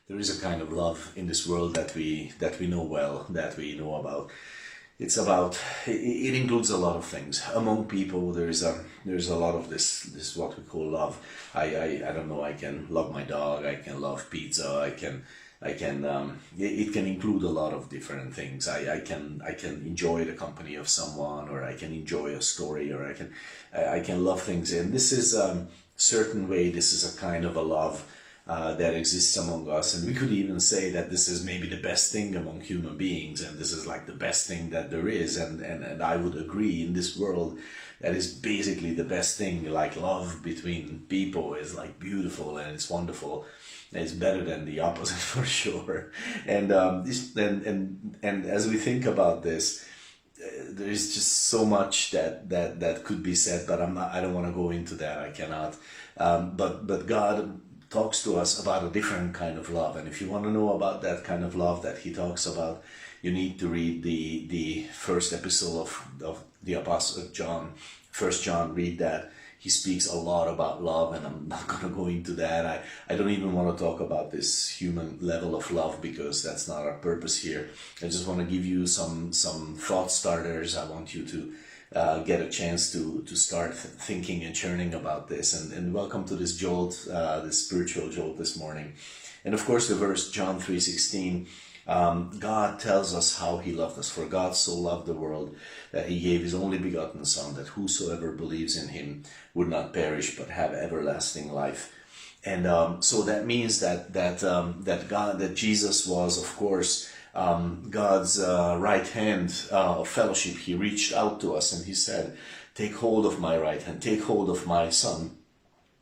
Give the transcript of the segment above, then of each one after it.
there is a kind of love in this world that we know well, that we know about. It's about, it includes a lot of things. Among people, there's a lot of this what we call love. I don't know, I can love my dog, I can love pizza, it can include a lot of different things. I can enjoy the company of someone, or I can enjoy a story, or I can love things. And this is certain way, this is a kind of a love that exists among us, and we could even say that this is maybe the best thing among human beings, and this is like the best thing that there is, and I would agree, in this world that is basically the best thing. Like, love between people is like beautiful and it's wonderful. It's better than the opposite for sure. And and as we think about this, there is just so much that could be said, but I don't want to go into that. I cannot. But God talks to us about a different kind of love, and if you want to know about that kind of love that he talks about, you need to read the first epistle of the Apostle John, 1 John. Read that. He speaks a lot about love, and I'm not going to go into that. I don't even want to talk about this human level of love, because that's not our purpose here. I just want to give you some thought starters. I want you to get a chance to start thinking and churning about this, and welcome to this jolt, this spiritual jolt this morning. And of course, the verse John 3:16, God tells us how he loved us. For God so loved the world that he gave his only begotten Son, that whosoever believes in him would not perish but have everlasting life. And so that means that Jesus was, of course, God's right hand of fellowship. He reached out to us and he said, take hold of my right hand, take hold of my Son.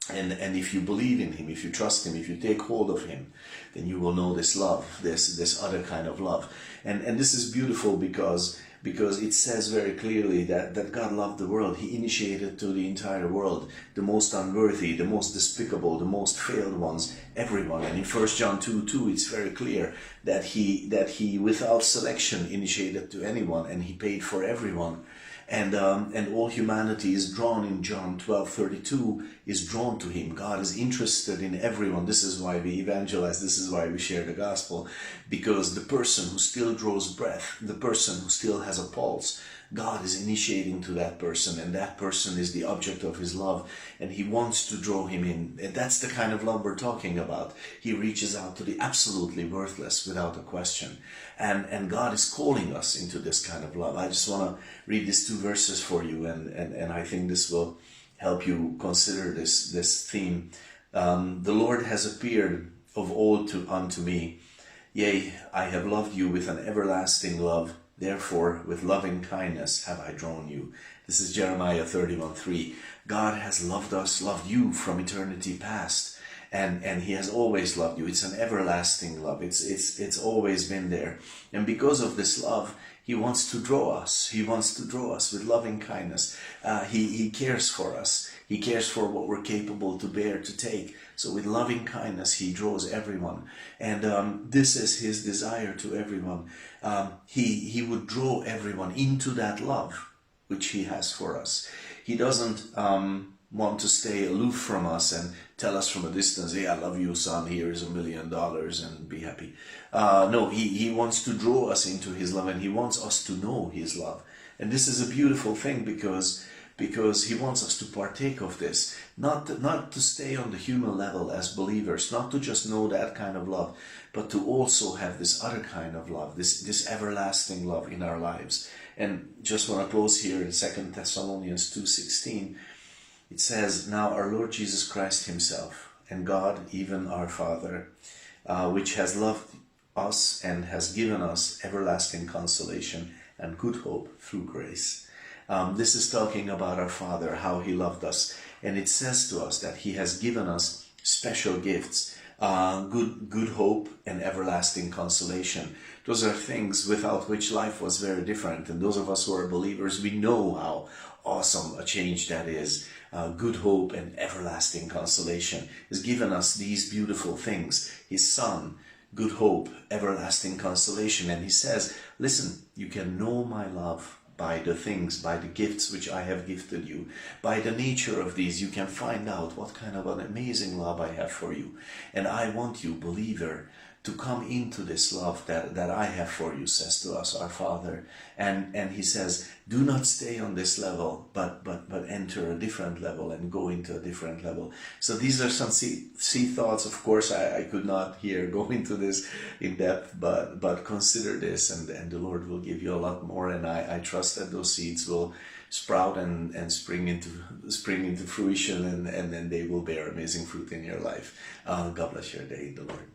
And if you believe in him, if you trust him, if you take hold of him, then you will know this love, this other kind of love. And this is beautiful because it says very clearly that God loved the world. He initiated to the entire world, the most unworthy, the most despicable, the most failed ones, everyone. And in 1 John 2:2, it's very clear that he without selection initiated to anyone, and he paid for everyone. And all humanity is drawn in John 12:32, is drawn to him. God is interested in everyone. This is why we evangelize. This is why we share the gospel. Because the person who still draws breath, the person who still has a pulse, God is initiating to that person, and that person is the object of his love, and he wants to draw him in. And that's the kind of love we're talking about. He reaches out to the absolutely worthless without a question. And God is calling us into this kind of love. I just want to read these two verses for you, and I think this will help you consider this theme. The Lord has appeared of old unto me. Yea, I have loved you with an everlasting love. Therefore, with loving kindness have I drawn you. This is Jeremiah 31:3. God has loved us, loved you from eternity past. And he has always loved you. It's an everlasting love. It's always been there. And because of this love, he wants to draw us. He wants to draw us with loving kindness. He cares for us. He cares for what we're capable to bear, to take. So with loving kindness, he draws everyone. And this is his desire to everyone. He would draw everyone into that love which he has for us. He doesn't want to stay aloof from us and tell us from a distance, hey, I love you, son, here is $1 million and be happy. No, he wants to draw us into his love, and he wants us to know his love. And this is a beautiful thing because he wants us to partake of this, not to stay on the human level as believers, not to just know that kind of love, but to also have this other kind of love, this everlasting love in our lives. And just want to close here in 2 Thessalonians 2:16. It says, now our Lord Jesus Christ himself, and God, even our Father, which has loved us and has given us everlasting consolation and good hope through grace. This is talking about our Father, how he loved us. And it says to us that he has given us special gifts, good hope and everlasting consolation. Those are things without which life was very different. And those of us who are believers, we know how awesome a change that is. Good hope and everlasting consolation has given us these beautiful things. His Son, good hope, everlasting consolation. And he says, listen, you can know my love by the things, by the gifts which I have gifted you. By the nature of these, you can find out what kind of an amazing love I have for you. And I want you, believer, to come into this love that I have for you, says to us our Father. And he says, do not stay on this level, but enter a different level and go into a different level. So these are some seed thoughts. Of course, I could not here go into this in depth, but consider this, and the Lord will give you a lot more. And I trust that those seeds will sprout and spring into fruition, and then they will bear amazing fruit in your life. God bless your day, the Lord.